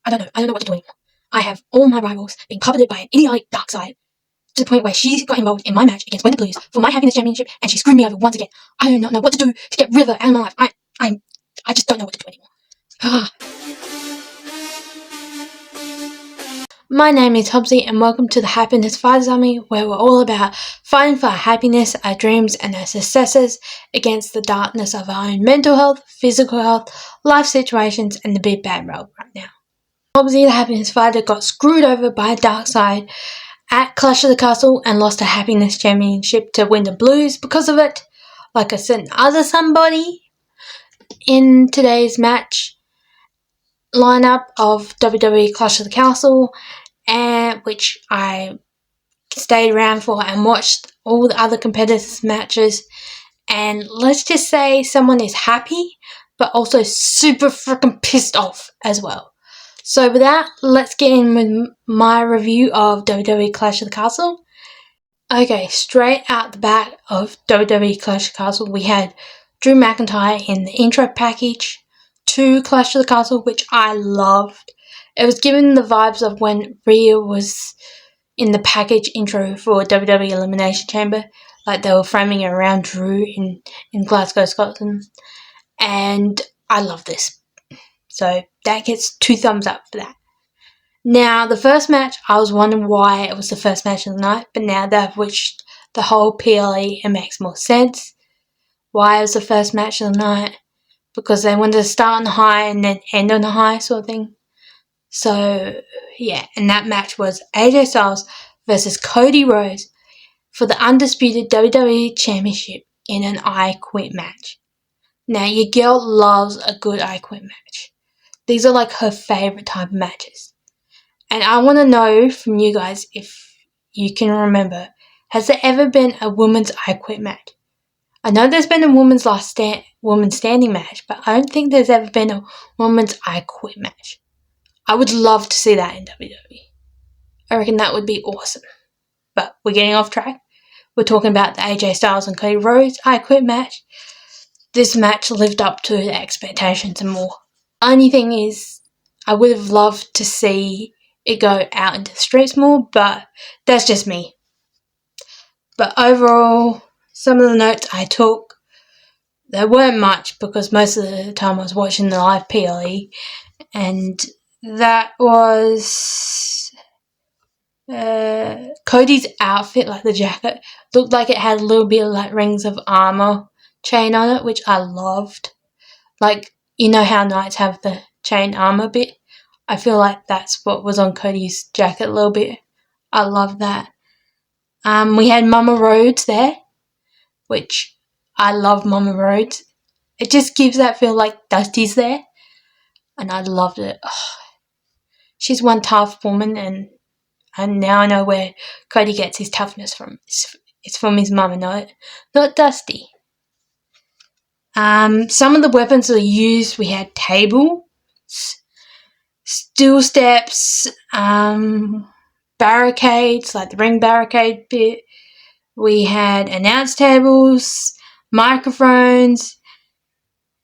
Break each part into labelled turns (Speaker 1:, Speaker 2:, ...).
Speaker 1: I don't know what to do anymore. I have all my rivals being puppeted by an idiotic Darkseid to the point where she got involved in my match against Wendy Blues for my happiness championship, and she screwed me over once again. I do not know what to do to get rid of her out of my life. I just don't know what to do anymore. My name is Hobbsy, and welcome to the Happiness Fighters Army, where we're all about fighting for our happiness, our dreams, and our successes against the darkness of our own mental health, physical health, life situations, and the big bad world right now. Hobbsy, the Happiness Fighter, got screwed over by Darkseid at Clash of the Castle and lost a happiness championship to Wendy Blues because of it, like a certain other somebody. In today's match lineup of WWE Clash of the Castle, and which I stayed around for and watched all the other competitors' matches, and let's just say someone is happy but also super freaking pissed off as well. So with that, let's get in with my review of WWE Clash of the Castle. Okay, straight out the back of WWE Clash of the Castle, we had Drew McIntyre in the intro package to Clash of the Castle, which I loved. It was given the vibes of when Rhea was in the package intro for WWE Elimination Chamber, like they were framing it around Drew in Glasgow, Scotland, and I love this. So that gets 2 thumbs up for that. Now, the first match, I was wondering why it was the first match of the night, but now that I've watched the whole PLE, it makes more sense why it was the first match of the night, because they wanted to start on the high and then end on the high sort of thing. So, yeah, and that match was AJ Styles versus Cody Rhodes for the undisputed WWE Championship in an I Quit match. Now, your girl loves a good I Quit match. These are like her favourite type of matches. And I want to know from you guys, if you can remember, has there ever been a women's I Quit match? I know there's been a women's women's standing match, but I don't think there's ever been a women's I Quit match. I would love to see that in WWE. I reckon that would be awesome. But we're getting off track. We're talking about the AJ Styles and Cody Rhodes I Quit match. This match lived up to the expectations and more. Only thing is, I would have loved to see it go out into the streets more, but that's just me. But overall, some of the notes I took, there weren't much because most of the time I was watching the live PLE, and that was Cody's outfit, like the jacket, looked like it had a little bit of like rings of armor chain on it, which I loved. Like, you know how knights have the chain armor bit? I feel like that's what was on Cody's jacket a little bit. I love that. We had Mama Rhodes there, which I love Mama Rhodes. It just gives that feel like Dusty's there, and I loved it. Oh, she's one tough woman, and now I know where Cody gets his toughness from. It's from his mama, not Dusty. Some of the weapons that are used, we had tables, steel steps, barricades, like the ring barricade bit. We had announce tables, microphones,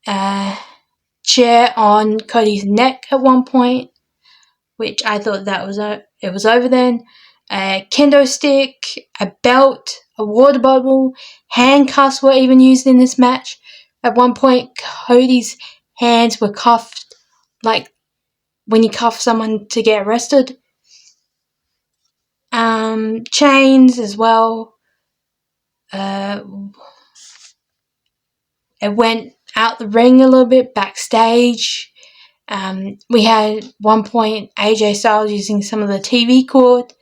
Speaker 1: chair on Cody's neck at one point, which I thought that was it was over then. A kendo stick, a belt, a water bottle, handcuffs were even used in this match. At one point, Cody's hands were cuffed, like when you cuff someone to get arrested. Chains as well. It went out the ring a little bit, backstage. We had one point AJ Styles using some of the TV cord,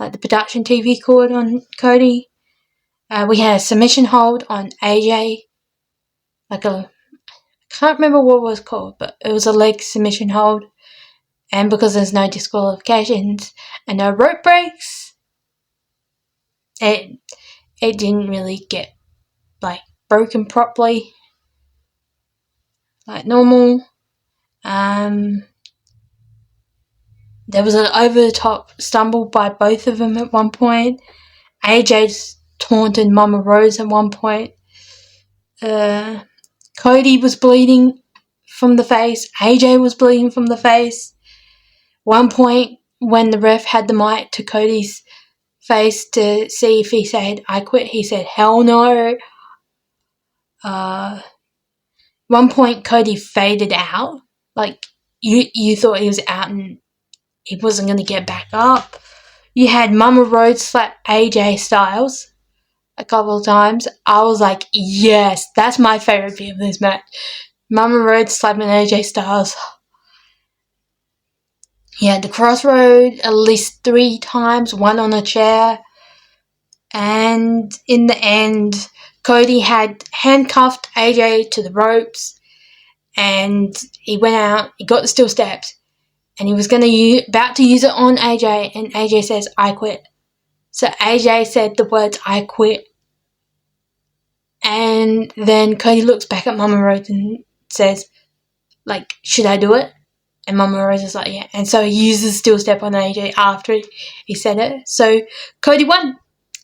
Speaker 1: like the production TV cord on Cody. We had a submission hold on AJ, I can't remember what it was called, but it was a leg submission hold. And because there's no disqualifications and no rope breaks, it didn't really get like broken properly, like normal. There was an over-the-top stumble by both of them at one point. AJ taunted Mama Rose at one point. Cody was bleeding from the face. AJ was bleeding from the face. One point when the ref had the mic to Cody's face to see if he said, "I quit," he said, "Hell no." One point Cody faded out. Like, you thought he was out and he wasn't going to get back up. You had Mama Rhodes slap AJ Styles a couple of times. I was like, yes, that's my favourite bit of this match. Mama Rhodes slapping AJ Styles. He had the crossroad at least 3 times, one on a chair. And in the end, Cody had handcuffed AJ to the ropes. And he went out, he got the steel steps. And he was about to use it on AJ. And AJ says, "I quit." So AJ said the words, "I quit." And then Cody looks back at Mama Rose and says, like, "Should I do it?" And Mama Rose is like, "Yeah." And so he uses steel step on AJ after he said it. So Cody won.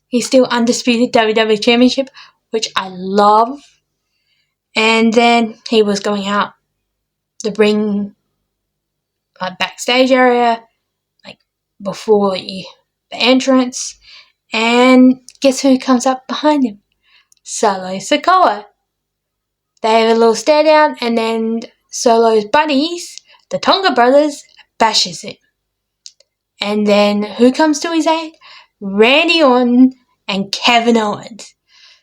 Speaker 1: He's still undisputed WWE Championship, which I love. And then he was going out the ring, like, backstage area, like, before the entrance. And guess who comes up behind him? Solo Sikoa. They have a little stare down, and then Solo's buddies, the Tonga brothers, bashes him. And then who comes to his aid? Randy Orton and Kevin Owens.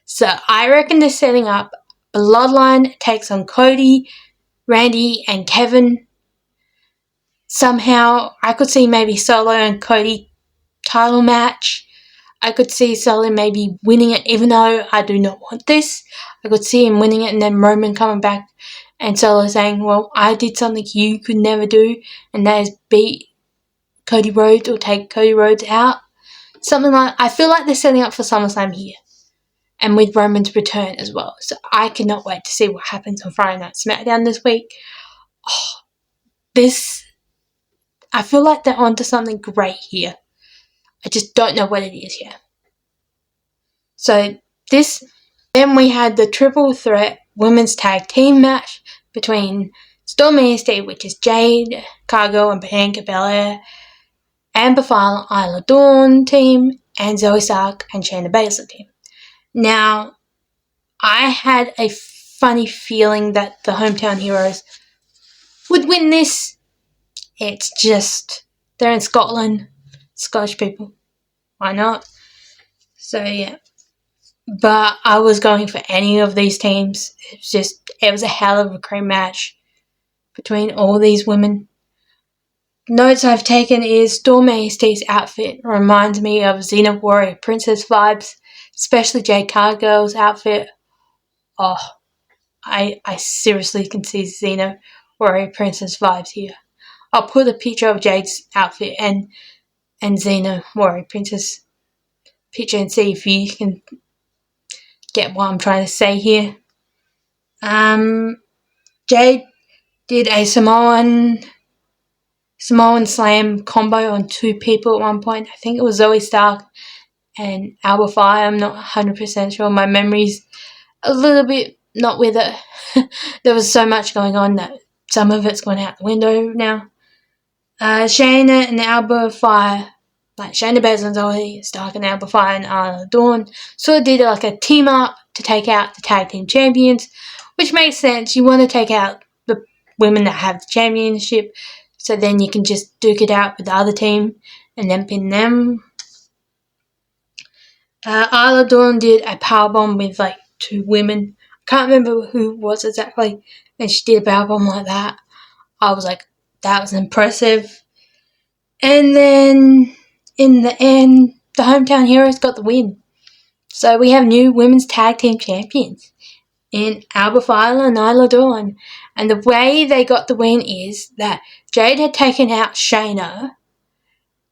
Speaker 1: So I reckon they're setting up Bloodline takes on Cody, Randy, and Kevin. Somehow, I could see maybe Solo and Cody title match. I could see Solo maybe winning it, even though I do not want this. I could see him winning it and then Roman coming back and Solo saying, "Well, I did something you could never do, and that is beat Cody Rhodes or take Cody Rhodes out." Something like, I feel like they're setting up for SummerSlam here. And with Roman's return as well. So I cannot wait to see what happens on Friday Night SmackDown this week. I feel like they're onto something great here. I just don't know what it is yet. So then we had the triple threat women's tag team match between Storm and Steve, which is Jade, Cargo, and Bianca Belair, Amber File, Isla Dawn team, and Zoe Stark and Shayna Baszler team. Now, I had a funny feeling that the Hometown Heroes would win this. It's just, they're in Scotland, Scottish people. Why not? So, yeah. But I was going for any of these teams. It was a hell of a great match between all these women. Notes I've taken is Storm AST's outfit reminds me of Xena Warrior Princess vibes, especially Jade Cargill's outfit. Oh, I seriously can see Xena Warrior Princess vibes here. I'll put a picture of Jade's outfit and Xena Warrior Princess picture and see if you can get what I'm trying to say here. Jade did a Samoan slam combo on 2 people at one point. I think it was Zoe Stark and Alba Fire. I'm not 100% sure. My memory's a little bit not with it. There was so much going on that some of it's gone out the window now. Shayna and Alba Fire, like Shayna Baszler and Zoe Stark and Alba Fire and Isla Dawn, sort of did like a team up to take out the tag team champions, which makes sense. You want to take out the women that have the championship, so then you can just duke it out with the other team and then pin them. Isla Dawn did a powerbomb with like 2 women. I can't remember who it was exactly, and she did a powerbomb like that. I was like, that was impressive. And then in the end, the Hometown Heroes got the win. So we have new women's tag team champions in Alba Fire and Isla Dawn. And the way they got the win is that Jade had taken out Shayna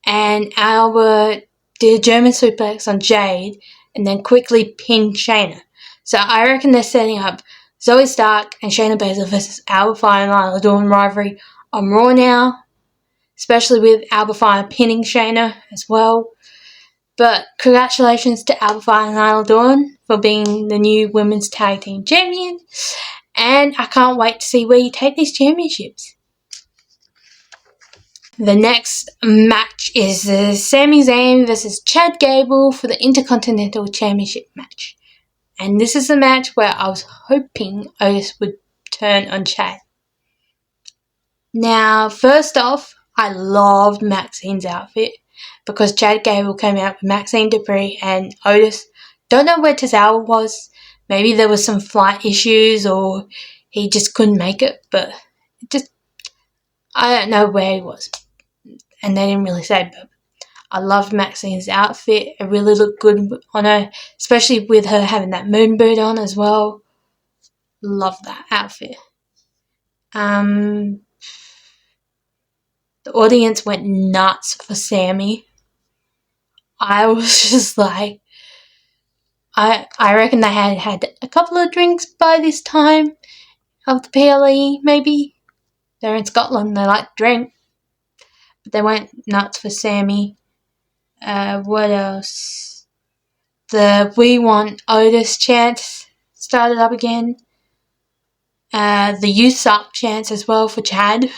Speaker 1: and Alba did a German suplex on Jade and then quickly pinned Shayna. So I reckon they're setting up Zoe Stark and Shayna Baszler versus Alba Fire and Isla Dawn rivalry on Raw now, especially with Alba Fire pinning Shayna as well. But congratulations to Alba Fire and Isla Dawn for being the new women's tag team champion. And I can't wait to see where you take these championships. The next match is Sami Zayn versus Chad Gable for the Intercontinental Championship match. And this is a match where I was hoping Otis would turn on Chad. Now, first off, I loved Maxine's outfit because Chad Gable came out with Maxine Dupri and Otis. Don't know where Tozawa was. Maybe there was some flight issues or he just couldn't make it, but I don't know where he was. And they didn't really say, but I loved Maxine's outfit. It really looked good on her, especially with her having that moon boot on as well. Love that outfit. The audience went nuts for Sami. I was just like, I reckon they had a couple of drinks by this time of the PLE, maybe. They're in Scotland, they like to drink. But they went nuts for Sami. What else? The We Want Otis chant started up again. The You Suck chants as well for Chad.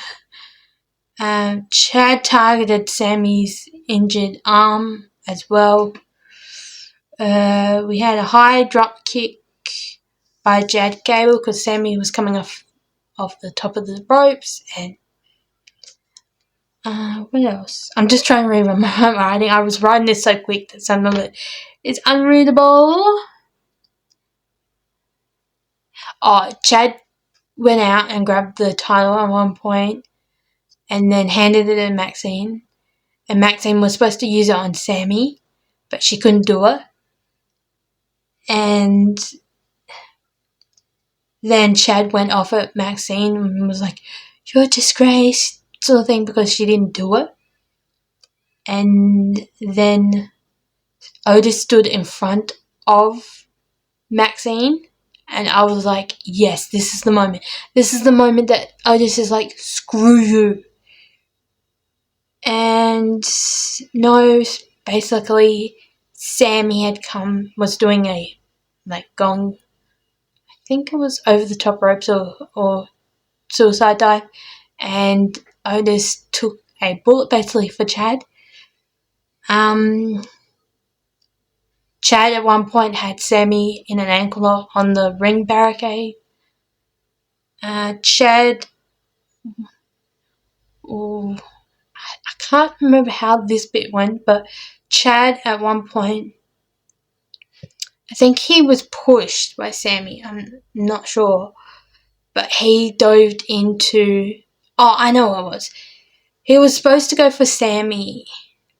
Speaker 1: Chad targeted Sami's injured arm as well. We had a high drop kick by Chad Gable because Sami was coming off the top of the ropes. And what else? I'm just trying to read my writing. I was writing this so quick that some of it is unreadable. Chad went out and grabbed the title at one point and then handed it to Maxine. And Maxine was supposed to use it on Sami, but she couldn't do it. And then Chad went off at Maxine and was like, "You're a disgrace," sort of thing, because she didn't do it. And then Otis stood in front of Maxine, and I was like, yes, this is the moment. This is the moment that Otis is like, screw you. And no, basically, Sami was doing a, gong, I think it was over the top ropes or suicide dive, and Otis took a bullet basically for Chad. Chad at one point had Sami in an ankle lock on the ring barricade. Chad, I can't remember how this bit went, but Chad at one point, I think he was pushed by Sami, I'm not sure, but he dove into, I know what it was. He was supposed to go for Sami,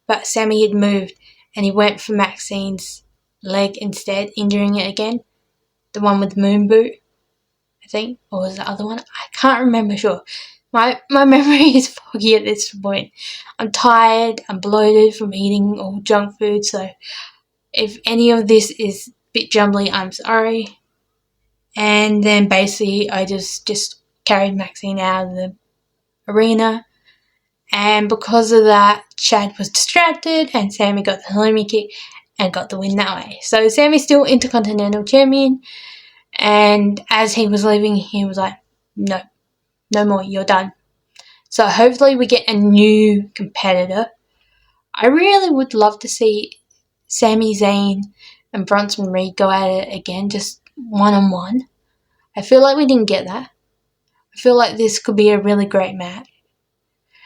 Speaker 1: but Sami had moved and he went for Maxine's leg instead, injuring it again. The one with the moon boot, I think, or was the other one? I can't remember, sure. My memory is foggy at this point. I'm tired, I'm bloated from eating all junk food, so if any of this is a bit jumbly, I'm sorry. And then basically I just carried Maxine out of the arena, and because of that, Chad was distracted and Sami got the halloumi kick and got the win that way. So Sami's still Intercontinental Champion, and as he was leaving, he was like, no more, you're done. So hopefully we get a new competitor. I really would love to see Sami Zayn and Bronson Reed go at it again, just one-on-one. I feel like we didn't get that. I feel like this could be a really great match.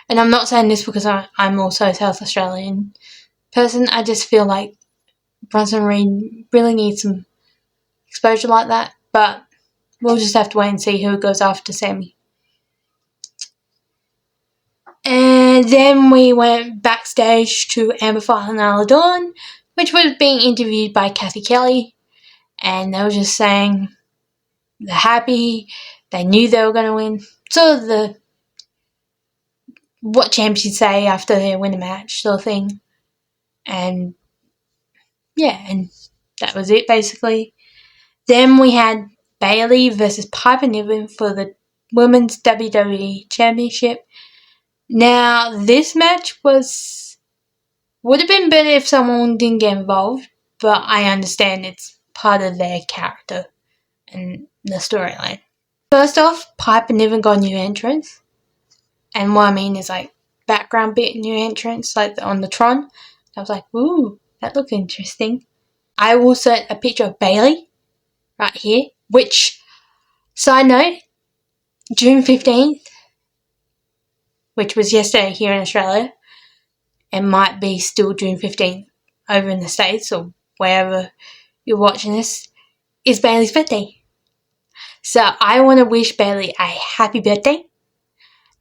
Speaker 1: And I'm not saying this because I'm also a South Australian person. I just feel like Bronson Reed really needs some exposure like that. But we'll just have to wait and see who goes after Sami. And then we went backstage to Amber Fire and Nyla Dawn, which was being interviewed by Kathy Kelly. And they were just saying they're happy. They knew they were going to win. Sort of what champions say after they win a match sort of thing. And yeah, and that was it basically. Then we had Bayley versus Piper Niven for the Women's WWE Championship. Now, this match would have been better if someone didn't get involved, but I understand it's part of their character and the storyline. First off, Piper Niven got a new entrance, and what I mean is background bit, new entrance, like on the Tron. I was like, ooh, that looked interesting. I will insert a picture of Bayley right here, which, side note, June 15th, which was yesterday here in Australia, and might be still June 15th over in the States or wherever you're watching this, is Bayley's birthday. So I want to wish Bayley a happy birthday,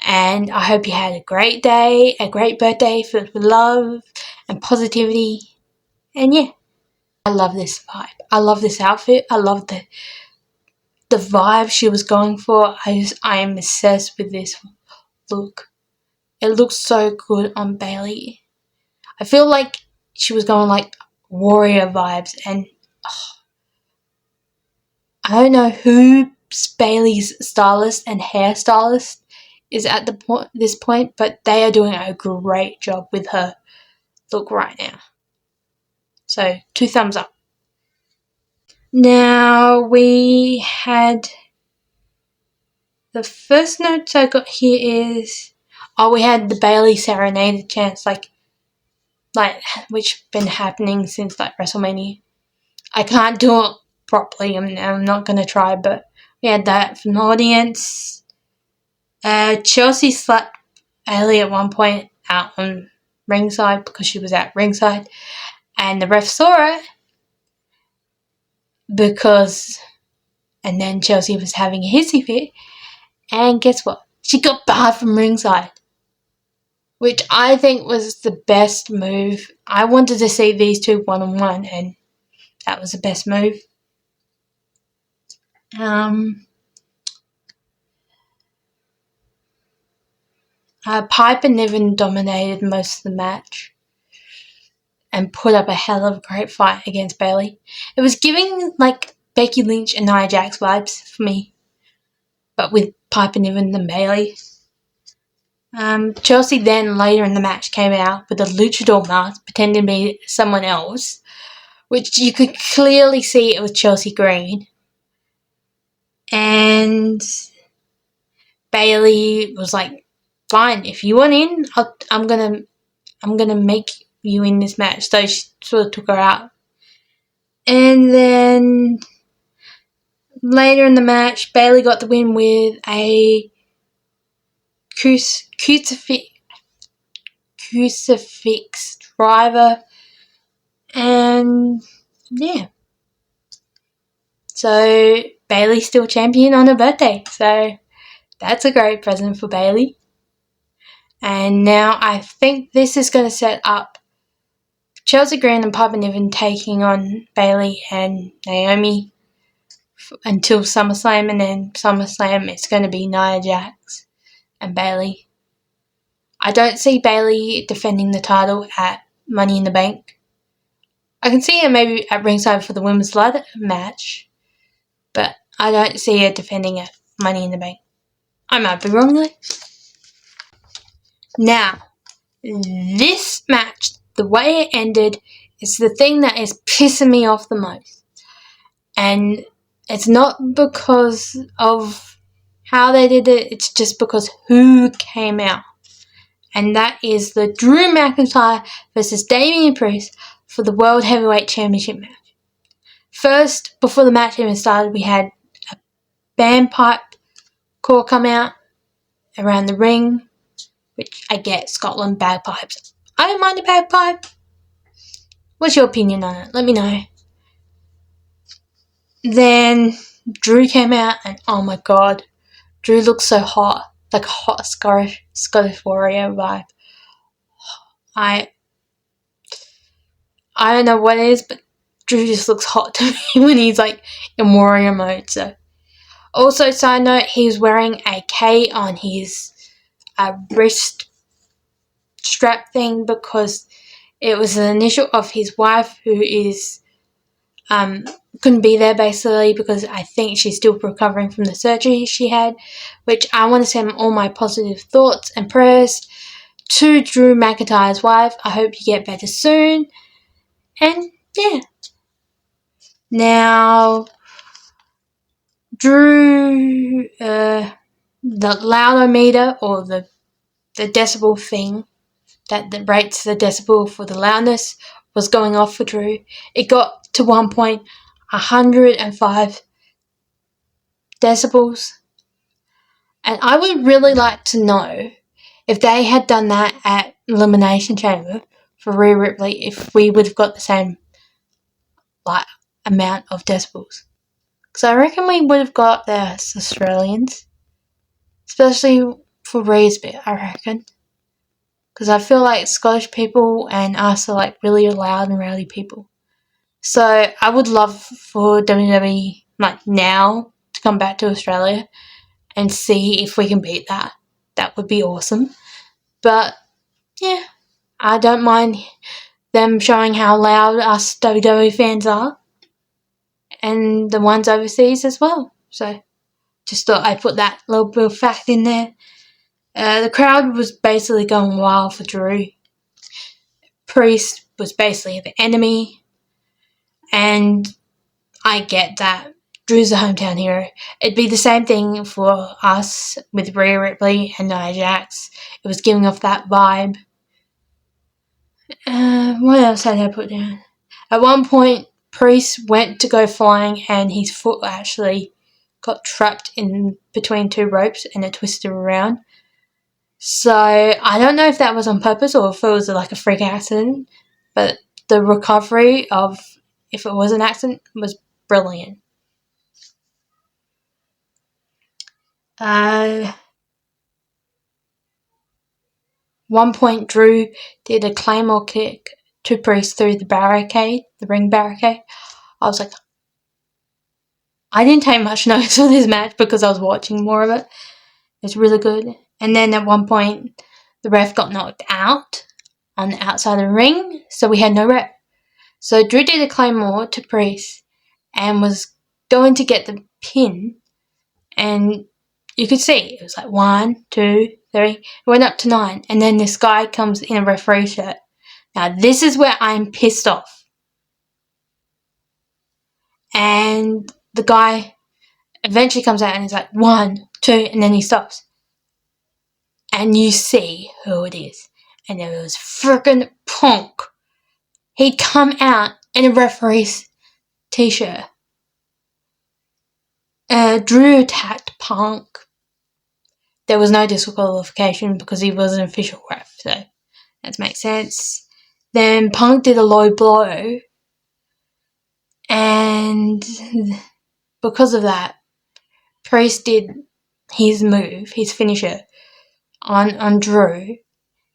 Speaker 1: and I hope you had a great day, a great birthday filled with love and positivity. And yeah, I love this vibe. I love this outfit. I love the vibe she was going for. I am obsessed with this look. It looks so good on Bayley. I feel like she was going like warrior vibes, and I don't know who Bayley's stylist and hairstylist is at this point, but they are doing a great job with her look right now. So 2 thumbs up. Now we had the first notes I got here is we had the Bayley Serenade chance, like which been happening since like WrestleMania. I can't do it properly. I'm not gonna try, but we had that from the audience. Chelsea slapped Bayley at one point out on ringside because she was at ringside, and the ref saw it and then Chelsea was having a hissy fit, and guess what? She got barred from ringside, which I think was the best move. I wanted to see these two one-on-one, and that was the best move. Piper Niven dominated most of the match and put up a hell of a great fight against Bayley. It was giving like Becky Lynch and Nia Jax vibes for me, but with Piper Niven and Bayley. Chelsea then later in the match came out with a luchador mask pretending to be someone else, which you could clearly see it was Chelsea Green. And Bayley was like, "Fine, if you want in, I'm gonna make you in this match." So she sort of took her out. And then later in the match, Bayley got the win with a crucifix driver. And yeah. So Bayley's still champion on her birthday. So that's a great present for Bayley. And now I think this is going to set up Chelsea Green and Piper Niven taking on Bayley and Naomi until SummerSlam, and then SummerSlam it's going to be Nia Jax and Bayley. I don't see Bayley defending the title at Money in the Bank. I can see her maybe at ringside for the women's ladder match, but I don't see her defending at Money in the Bank. I might be wrong though. Now, this match, the way it ended, is the thing that is pissing me off the most. And it's not because of how they did it, it's just because who came out. And that is the Drew McIntyre versus Damian Priest for the World Heavyweight Championship match. First, before the match even started, we had a bagpipe corps come out around the ring, which I get, Scotland bagpipes. I don't mind a bagpipe. What's your opinion on it? Let me know. Then Drew came out, and oh my god, Drew looks so hot, like a hot Scottish warrior vibe. I don't know what it is, but Drew just looks hot to me when he's like in warrior mode. So, also side note, he's wearing a K on his wrist strap thing because it was the initial of his wife, who is couldn't be there basically because I think she's still recovering from the surgery she had, which I want to send all my positive thoughts and prayers to Drew McIntyre's wife. I hope you get better soon. And yeah. Now, Drew, the loudometer or the the decibel thing that rates the decibel for the loudness was going off for Drew. It got to one point 105 decibels. And I would really like to know if they had done that at Elimination Chamber for Rhea Ripley, if we would have got the same amount of decibels. Because I reckon we would have got the Australians. Especially for Rhea's bit, I reckon. Because I feel like Scottish people and us are really loud and rowdy people. So I would love for WWE now to come back to Australia and see if we can beat that. That would be awesome. But yeah, I don't mind them showing how loud us WWE fans are. And the ones overseas as well. So just thought I'd put that little bit of fact in there. The crowd was basically going wild for Drew. Priest was basically the enemy. And I get that. Drew's the hometown hero. It'd be the same thing for us with Rhea Ripley and Nia Jax. It was giving off that vibe. What else had I put down? At one point, Priest went to go flying and his foot actually got trapped in between two ropes and it twisted around. So I don't know if that was on purpose or if it was a freak accident, but the recovery of if it was an accident was brilliant. One point, Drew did a Claymore kick to Priest through the ring barricade. I was like, I didn't take much notice of this match because I was watching more of it. It was really good. And then at one point, the ref got knocked out on the outside of the ring, so we had no ref. So Drew did a Claymore to Priest and was going to get the pin, and you could see it was 1, 2, 3. It went up to 9, and then this guy comes in a referee shirt. Now this is where I'm pissed off. And the guy eventually comes out and he's 1, 2, and then he stops. And you see who it is. And it was frickin' Punk. He'd come out in a referee's t-shirt. Drew attacked Punk. There was no disqualification because he was an official ref, so that makes sense. Then Punk did a low blow. And because of that, Priest did his move, his finisher, on Drew.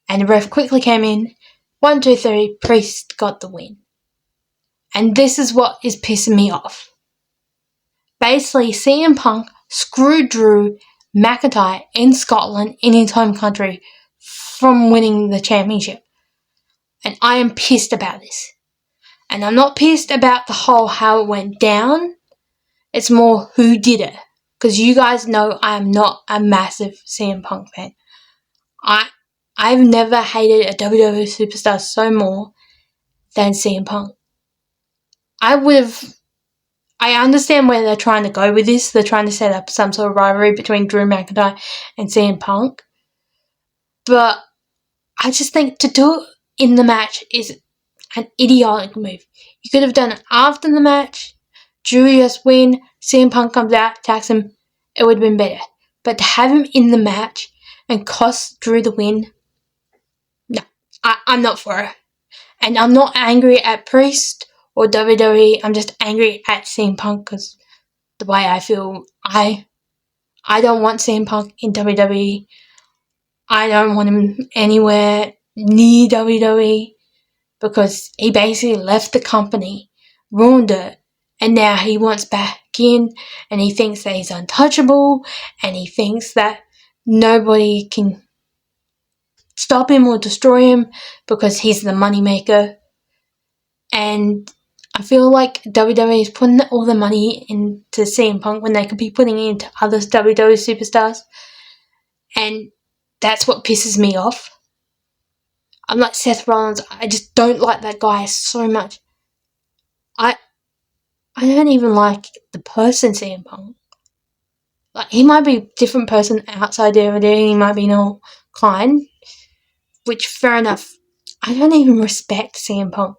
Speaker 1: And the ref quickly came in. 1, 2, 3, Priest got the win. And this is what is pissing me off. Basically, CM Punk screwed Drew McIntyre in Scotland, in his home country, from winning the championship. And I am pissed about this. And I'm not pissed about the whole how it went down. It's more who did it. Because you guys know I am not a massive CM Punk fan. I've never hated a WWE superstar so more than CM Punk. I understand where they're trying to go with this. They're trying to set up some sort of rivalry between Drew McIntyre and CM Punk. But I just think to do it in the match is an idiotic move. You could have done it after the match. Drew just win. CM Punk comes out, attacks him. It would have been better. But to have him in the match and cost Drew the win, no, I'm not for it. And I'm not angry at Priest or WWE. I'm just angry at CM Punk because the way I feel, I don't want CM Punk in WWE. I don't want him anywhere near WWE because he basically left the company, ruined it, and now he wants back in and he thinks that he's untouchable and he thinks that nobody can stop him or destroy him because he's the moneymaker. And I feel like WWE is putting all the money into CM Punk when they could be putting it into other WWE superstars. And that's what pisses me off. I'm like Seth Rollins. I just don't like that guy so much. I don't even like the person CM Punk. Like, he might be a different person outside DVD, he might be no kind, which, fair enough. I don't even respect CM Punk.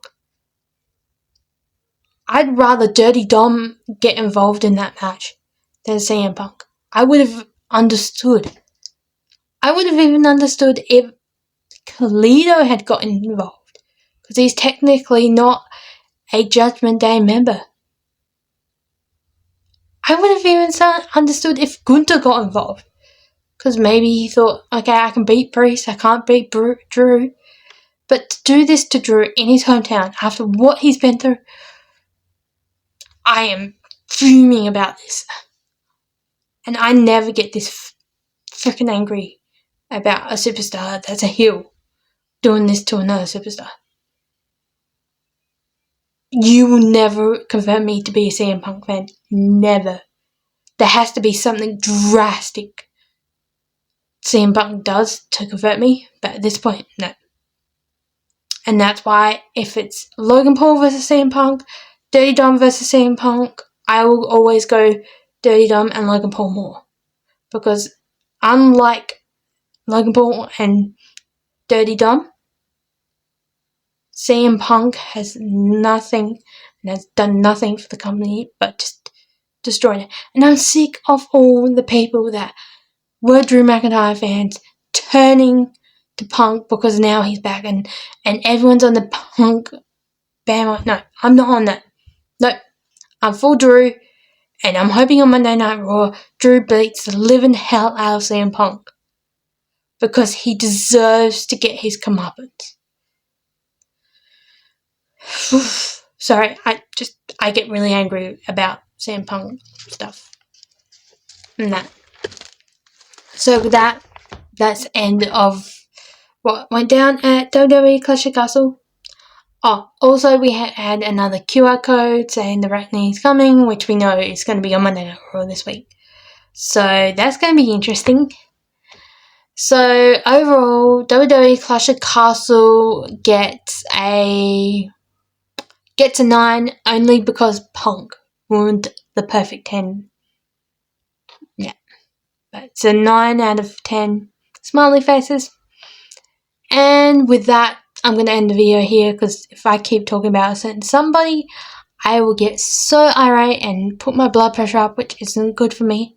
Speaker 1: I'd rather Dirty Dom get involved in that match than CM Punk. I would have understood. I would have even understood if Toledo had gotten involved, because he's technically not a Judgment Day member. I would have even understood if Gunther got involved, because maybe he thought, okay, I can beat Priest, I can't beat Drew. But to do this to Drew in his hometown, after what he's been through, I am fuming about this. And I never get this freaking angry about a superstar that's a heel doing this to another superstar. You will never convert me to be a CM Punk fan. Never. There has to be something drastic CM Punk does to convert me, but at this point, no. And that's why if it's Logan Paul versus CM Punk, Dirty Dom versus CM Punk, I will always go Dirty Dom and Logan Paul more. Because unlike Logan Paul and Dirty Dom, CM Punk has nothing and has done nothing for the company but just destroyed it. And I'm sick of all the people that were Drew McIntyre fans turning to Punk because now he's back and everyone's on the Punk bandwagon. No, I'm not on that. No, I'm full Drew, and I'm hoping on Monday Night Raw Drew beats the living hell out of CM Punk because he deserves to get his comeuppance. Sorry, I get really angry about CM Punk stuff and that. So with that, that's the end of what went down at WWE Clash of Castle. Oh, also we had another QR code saying the Reckoning is coming, which we know is going to be on Monday Night Raw this week. So that's going to be interesting. So overall, WWE Clash of Castle gets a 9 only because Punk ruined the perfect 10. Yeah. But it's a 9 out of 10 smiley faces. And with that, I'm going to end the video here because if I keep talking about a certain somebody, I will get so irate and put my blood pressure up, which isn't good for me.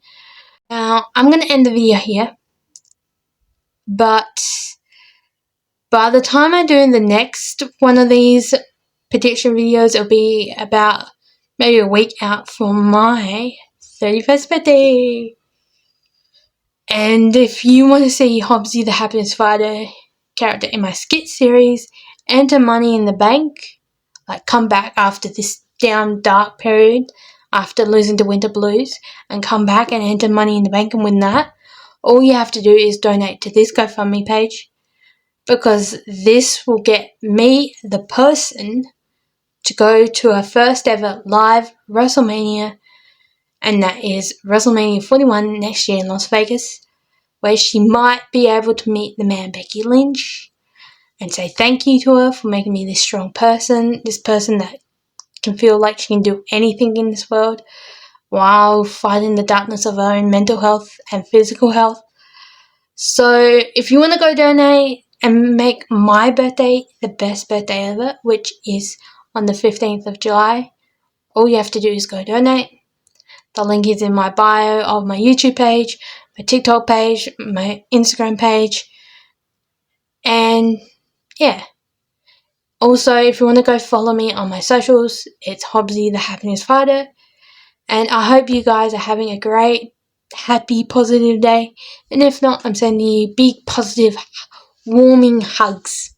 Speaker 1: Now, I'm going to end the video here. But by the time I do the next one of these prediction videos, it'll be about maybe a week out from my 31st birthday. And if you want to see Hobbsy the Happiness Fighter character in my skit series, enter Money in the Bank, like come back after this down dark period, after losing to Winter Blues, and come back and enter Money in the Bank and win that, all you have to do is donate to this GoFundMe page, because this will get me, the person, to go to our first ever live WrestleMania, and that is WrestleMania 41 next year in Las Vegas, where she might be able to meet the man Becky Lynch and say thank you to her for making me this strong person, this person that can feel like she can do anything in this world while fighting the darkness of her own mental health and physical health. So if you want to go donate and make my birthday the best birthday ever, which is on the 15th of July, all you have to do is go donate. The link is in my bio of my YouTube page, my TikTok page, my Instagram page, and yeah. Also, if you want to go follow me on my socials, it's Hobbsy the Happiness Fighter. And I hope you guys are having a great, happy, positive day. And if not, I'm sending you big, positive, warming hugs.